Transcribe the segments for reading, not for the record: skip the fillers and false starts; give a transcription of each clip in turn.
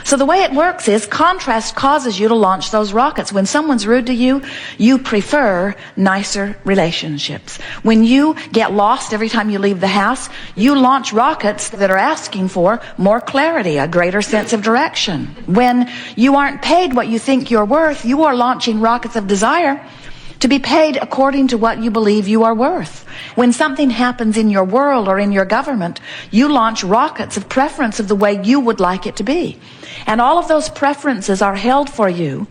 So the way it works is contrast causes you to launch those rockets. When someone's rude to you, you prefer nicer relationships. When you get lost every time you leave the house, you launch rockets that are asking for more clarity, a greater sense of direction. When you aren't paid what you think you're worth, you are launching rockets of desire to be paid according to what you believe you are worth. When something happens in your world or in your government, you launch rockets of preference of the way you would like it to be. And all of those preferences are held for you,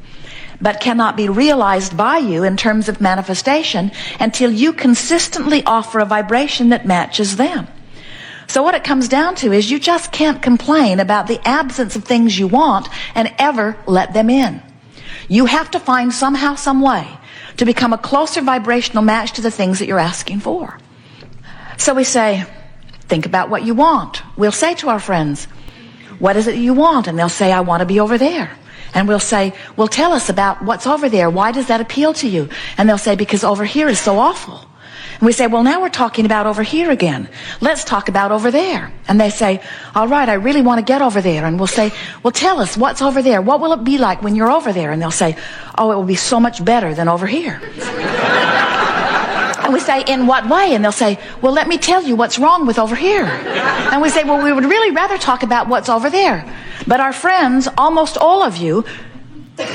but cannot be realized by you in terms of manifestation until you consistently offer a vibration that matches them. So what it comes down to is you just can't complain about the absence of things you want and ever let them in. You have to find somehow, some way to become a closer vibrational match to the things that you're asking for. So we say, think about what you want. We'll say to our friends, what is it you want? And they'll say, I want to be over there. And we'll say, well, tell us about what's over there. Why does that appeal to you? And they'll say, because over here is so awful. And we say, well, now we're talking about over here again. Let's talk about over there. And they say, all right, I really want to get over there. And we'll say, well, tell us what's over there. What will it be like when you're over there? And they'll say, oh, it will be so much better than over here. And we say, in what way? And they'll say, well, let me tell you what's wrong with over here. And we say, well, we would really rather talk about what's over there. But our friends, almost all of you,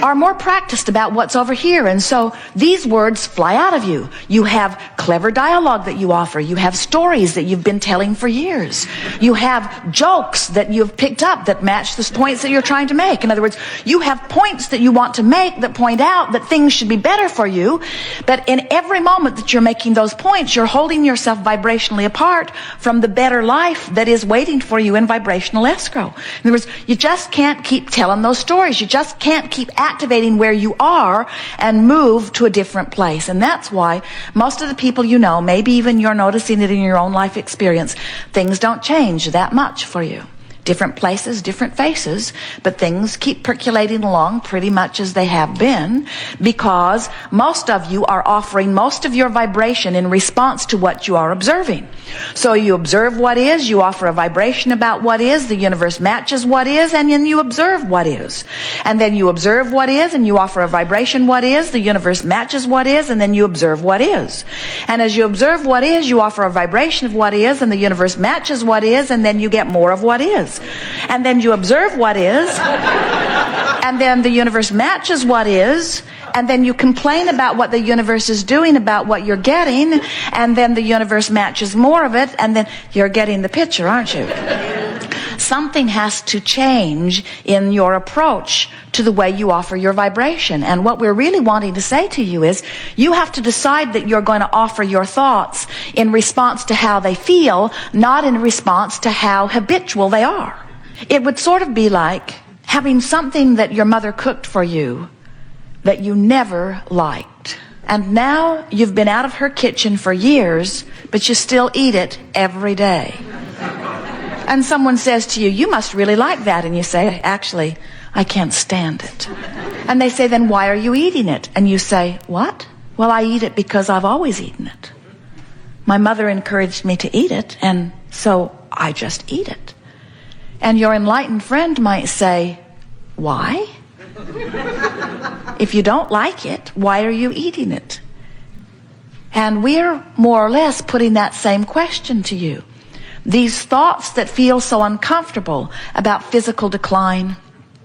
are more practiced about what's over here, and so these words fly out of you. You have clever dialogue that you offer. You have stories that you've been telling for years. You have jokes that you've picked up that match the points that you're trying to make. In other words, you have points that you want to make that point out that things should be better for you, but in every moment that you're making those points, you're holding yourself vibrationally apart from the better life that is waiting for you in vibrational escrow. In other words, you just can't keep telling those stories. You just can't keep activating where you are and move to a different place. And that's why most of the people you know, maybe even you're noticing it in your own life experience, things don't change that much for you. Different places, different faces, but things keep percolating along pretty much as they have been, because most of you are offering most of your vibration in response to what you are observing. So you observe what is, you offer a vibration about what is, the universe matches what is, and then you observe what is. And then you observe what is, and you offer a vibration what is, the universe matches what is, and then you observe what is. And as you observe what is, you offer a vibration of what is, and the universe matches what is, and then you get more of what is. And then you observe what is, and then the universe matches what is, and then you complain about what the universe is doing about what you're getting, and then the universe matches more of it, and then you're getting the picture, aren't you? Something has to change in your approach to the way you offer your vibration. And what we're really wanting to say to you is, you have to decide that you're going to offer your thoughts in response to how they feel, not in response to how habitual they are. It would sort of be like having something that your mother cooked for you that you never liked. And now you've been out of her kitchen for years, but you still eat it every day. And someone says to you, you must really like that. And you say, actually, I can't stand it. And they say, then why are you eating it? And you say, what? Well, I eat it because I've always eaten it. My mother encouraged me to eat it, and so I just eat it. And your enlightened friend might say, why? If you don't like it, why are you eating it? And we're more or less putting that same question to you. These thoughts that feel so uncomfortable about physical decline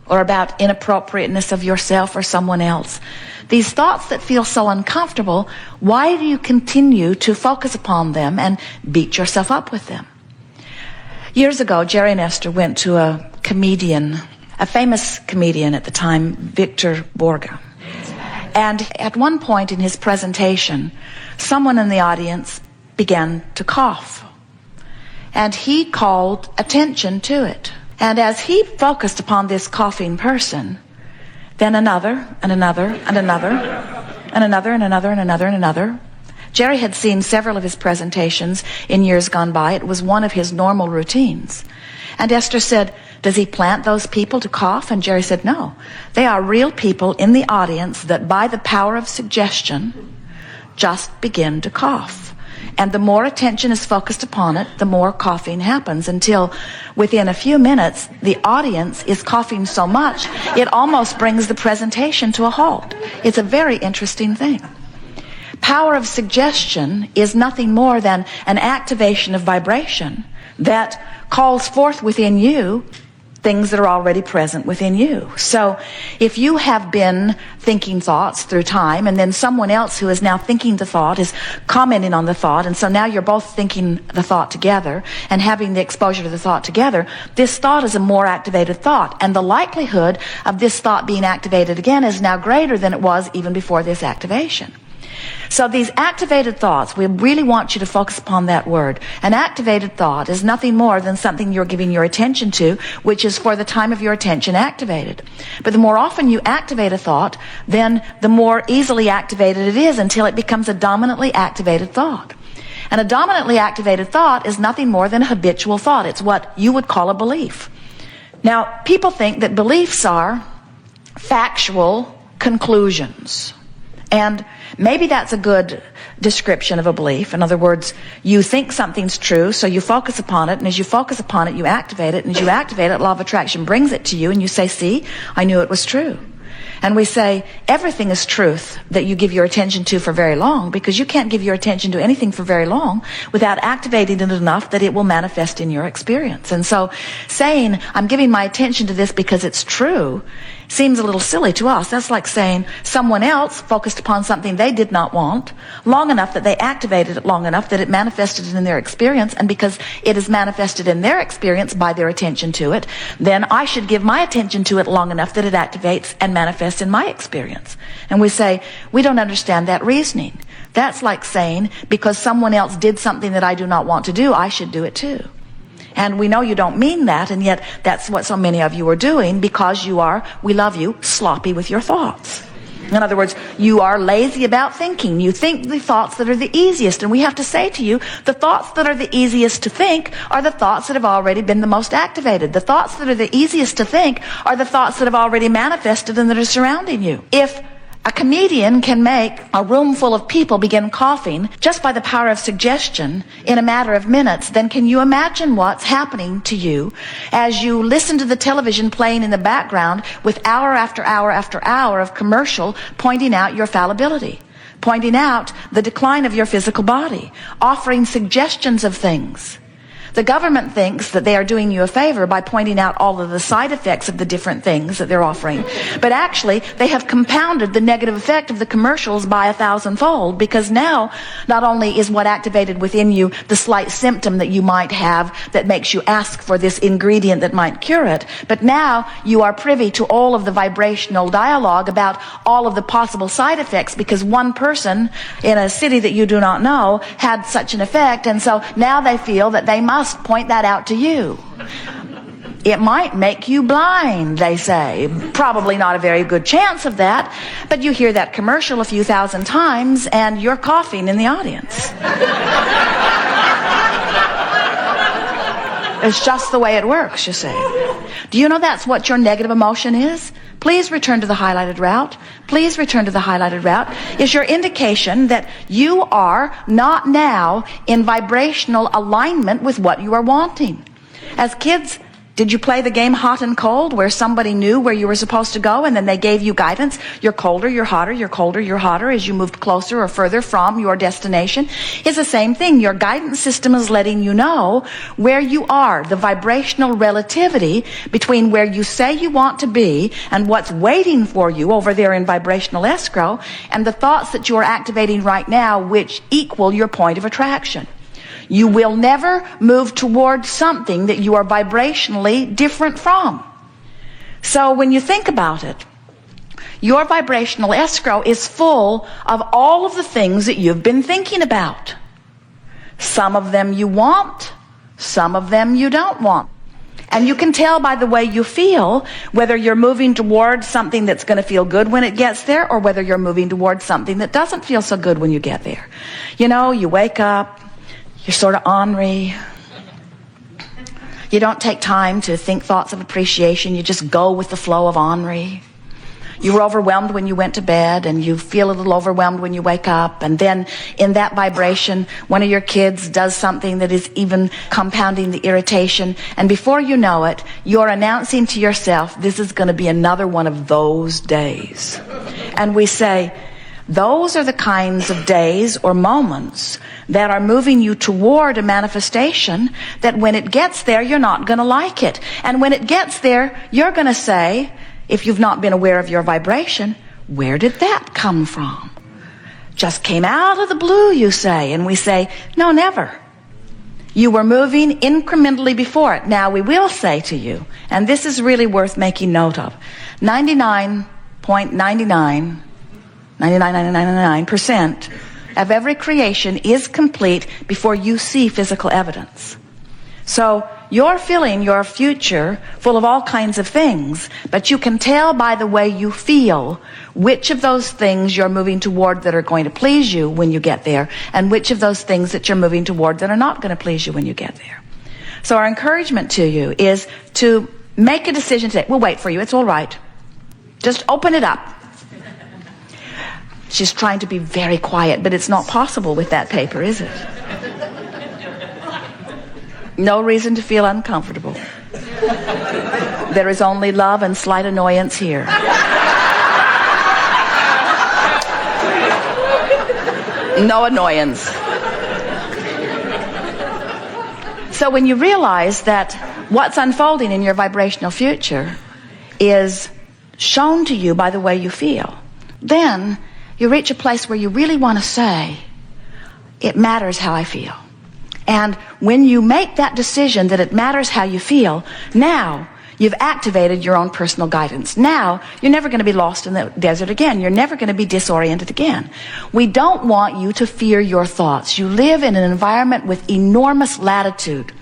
or about inappropriateness of yourself or someone else, these thoughts that feel so uncomfortable, why do you continue to focus upon them and beat yourself up with them? Years ago, Jerry and Esther went to a comedian, a famous comedian at the time, Victor Borge. And at one point in his presentation, someone in the audience began to cough. And he called attention to it. And as he focused upon this coughing person, then another, and another, and another, and another, and another, and another, and another. Jerry had seen several of his presentations in years gone by. It was one of his normal routines. And Esther said, does he plant those people to cough? And Jerry said, no. They are real people in the audience that by the power of suggestion just begin to cough. And the more attention is focused upon it, the more coughing happens, until within a few minutes, the audience is coughing so much, it almost brings the presentation to a halt. It's a very interesting thing. Power of suggestion is nothing more than an activation of vibration that calls forth within you things that are already present within you. So if you have been thinking thoughts through time, and then someone else who is now thinking the thought is commenting on the thought, and so now you're both thinking the thought together and having the exposure to the thought together, this thought is a more activated thought, and the likelihood of this thought being activated again is now greater than it was even before this activation. So these activated thoughts, we really want you to focus upon that word. An activated thought is nothing more than something you're giving your attention to, which is for the time of your attention activated. But the more often you activate a thought, then the more easily activated it is until it becomes a dominantly activated thought. And a dominantly activated thought is nothing more than a habitual thought. It's what you would call a belief. Now, people think that beliefs are factual conclusions. And maybe that's a good description of a belief. In other words, you think something's true, so you focus upon it, and as you focus upon it, you activate it, and as you activate it, law of attraction brings it to you, and you say, see, I knew it was true. And we say, everything is truth that you give your attention to for very long, because you can't give your attention to anything for very long without activating it enough that it will manifest in your experience. And so saying, I'm giving my attention to this because it's true, seems a little silly to us. That's like saying someone else focused upon something they did not want long enough that they activated it long enough that it manifested in their experience, and because it is manifested in their experience by their attention to it, then I should give my attention to it long enough that it activates and manifests in my experience. And we say, we don't understand that reasoning. That's like saying, because someone else did something that I do not want to do, I should do it too. And we know you don't mean that, and yet that's what so many of you are doing, because you are, we love you, sloppy with your thoughts. In other words, you are lazy about thinking. You think the thoughts that are the easiest, and we have to say to you, the thoughts that are the easiest to think are the thoughts that have already been the most activated. The thoughts that are the easiest to think are the thoughts that have already manifested and that are surrounding you. If a comedian can make a room full of people begin coughing just by the power of suggestion in a matter of minutes, then can you imagine what's happening to you as you listen to the television playing in the background with hour after hour after hour of commercial pointing out your fallibility, pointing out the decline of your physical body, offering suggestions of things? The government thinks that they are doing you a favor by pointing out all of the side effects of the different things that they're offering. But actually, they have compounded the negative effect of the commercials by 1,000-fold, because now, not only is what activated within you the slight symptom that you might have that makes you ask for this ingredient that might cure it, but now you are privy to all of the vibrational dialogue about all of the possible side effects, because one person in a city that you do not know had such an effect, and so now they feel that they must point that out to you. It might make you blind, they say. Probably not a very good chance of that, but you hear that commercial a few thousand times and you're coughing in the audience. It's just the way it works, you see. Do you know that's what your negative emotion is? Please return to the highlighted route. Please return to the highlighted route. Is your indication that you are not now in vibrational alignment with what you are wanting. As kids, did you play the game hot and cold, where somebody knew where you were supposed to go and then they gave you guidance? You're colder, you're hotter, you're colder, you're hotter as you moved closer or further from your destination? It's the same thing. Your guidance system is letting you know where you are, the vibrational relativity between where you say you want to be and what's waiting for you over there in vibrational escrow, and the thoughts that you are activating right now, which equal your point of attraction. You will never move towards something that you are vibrationally different from. So when you think about it, your vibrational escrow is full of all of the things that you've been thinking about. Some of them you want, some of them you don't want. And you can tell by the way you feel whether you're moving towards something that's going to feel good when it gets there, or whether you're moving towards something that doesn't feel so good when you get there. You know, you wake up, you're sort of ornery. You don't take time to think thoughts of appreciation. You just go with the flow of ornery. You were overwhelmed when you went to bed, and you feel a little overwhelmed when you wake up. And then in that vibration, one of your kids does something that is even compounding the irritation. And before you know it, you're announcing to yourself, this is going to be another one of those days. And we say, those are the kinds of days or moments that are moving you toward a manifestation that when it gets there, you're not going to like it. And when it gets there, you're going to say, if you've not been aware of your vibration, where did that come from? Just came out of the blue, you say. And we say, no, never. You were moving incrementally before it. Now, we will say to you, and this is really worth making note of, 99.99% of every creation is complete before you see physical evidence. So you're filling your future full of all kinds of things, but you can tell by the way you feel which of those things you're moving toward that are going to please you when you get there, and which of those things that you're moving toward that are not going to please you when you get there. So our encouragement to you is to make a decision today. We'll wait for you. It's all right. Just open it up. She's trying to be very quiet, but it's not possible with that paper, is it? No reason to feel uncomfortable. There is only love and slight annoyance here. No annoyance. So when you realize that what's unfolding in your vibrational future is shown to you by the way you feel, then you reach a place where you really want to say, it matters how I feel. And when you make that decision that it matters how you feel, now you've activated your own personal guidance. Now you're never going to be lost in the desert again. You're never going to be disoriented again. We don't want you to fear your thoughts. You live in an environment with enormous latitude,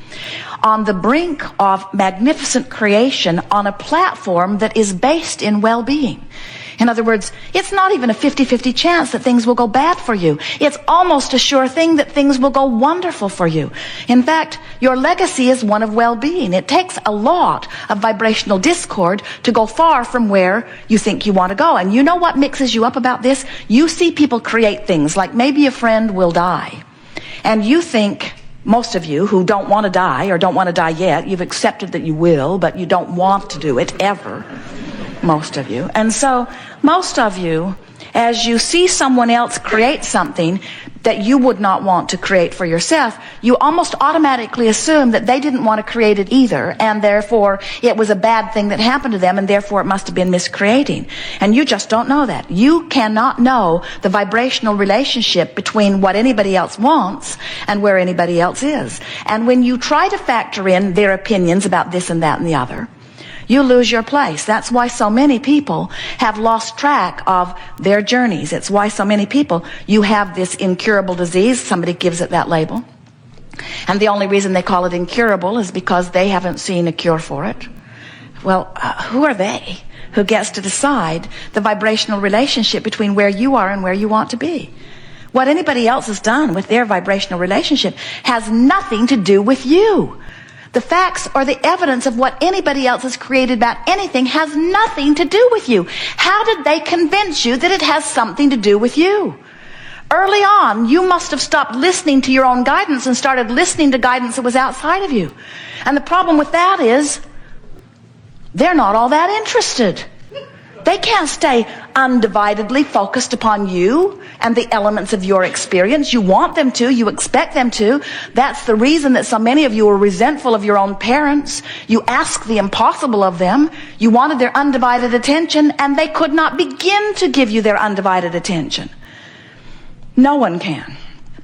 on the brink of magnificent creation, on a platform that is based in well-being. In other words, it's not even a 50-50 chance that things will go bad for you. It's almost a sure thing that things will go wonderful for you. In fact, your legacy is one of well-being. It takes a lot of vibrational discord to go far from where you think you want to go. And you know what mixes you up about this? You see people create things like maybe a friend will die. And you think, most of you who don't want to die or don't want to die yet, you've accepted that you will, but you don't want to do it ever. Most of you. And so most of you, as you see someone else create something that you would not want to create for yourself, you almost automatically assume that they didn't want to create it either, and therefore it was a bad thing that happened to them, and therefore it must have been miscreating. And you just don't know that. You cannot know the vibrational relationship between what anybody else wants and where anybody else is. And when you try to factor in their opinions about this and that and the other, you lose your place. That's why so many people have lost track of their journeys. It's why so many people, you have this incurable disease, somebody gives it that label. And the only reason they call it incurable is because they haven't seen a cure for it. Well, who are they who gets to decide the vibrational relationship between where you are and where you want to be? What anybody else has done with their vibrational relationship has nothing to do with you. The facts or the evidence of what anybody else has created about anything has nothing to do with you. How did they convince you that it has something to do with you? Early on, you must have stopped listening to your own guidance and started listening to guidance that was outside of you. And the problem with that is, they're not all that interested. They can't stay undividedly focused upon you and the elements of your experience. You want them to. You expect them to. That's the reason that so many of you are resentful of your own parents. You ask the impossible of them. You wanted their undivided attention, and they could not begin to give you their undivided attention. No one can.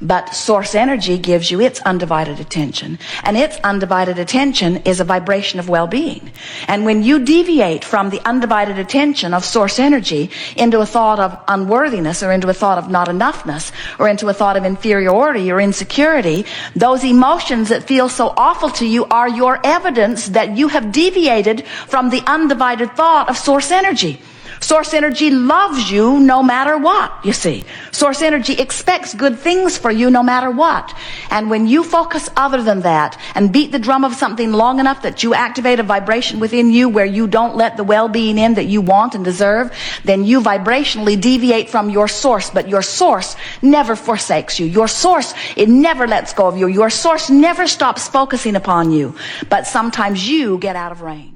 But source energy gives you its undivided attention. And its undivided attention is a vibration of well-being. And when you deviate from the undivided attention of source energy into a thought of unworthiness, or into a thought of not enoughness, or into a thought of inferiority or insecurity, those emotions that feel so awful to you are your evidence that you have deviated from the undivided thought of source energy. Source energy loves you no matter what, you see. Source energy expects good things for you no matter what. And when you focus other than that and beat the drum of something long enough that you activate a vibration within you where you don't let the well-being in that you want and deserve, then you vibrationally deviate from your source. But your source never forsakes you. Your source, it never lets go of you. Your source never stops focusing upon you. But sometimes you get out of range.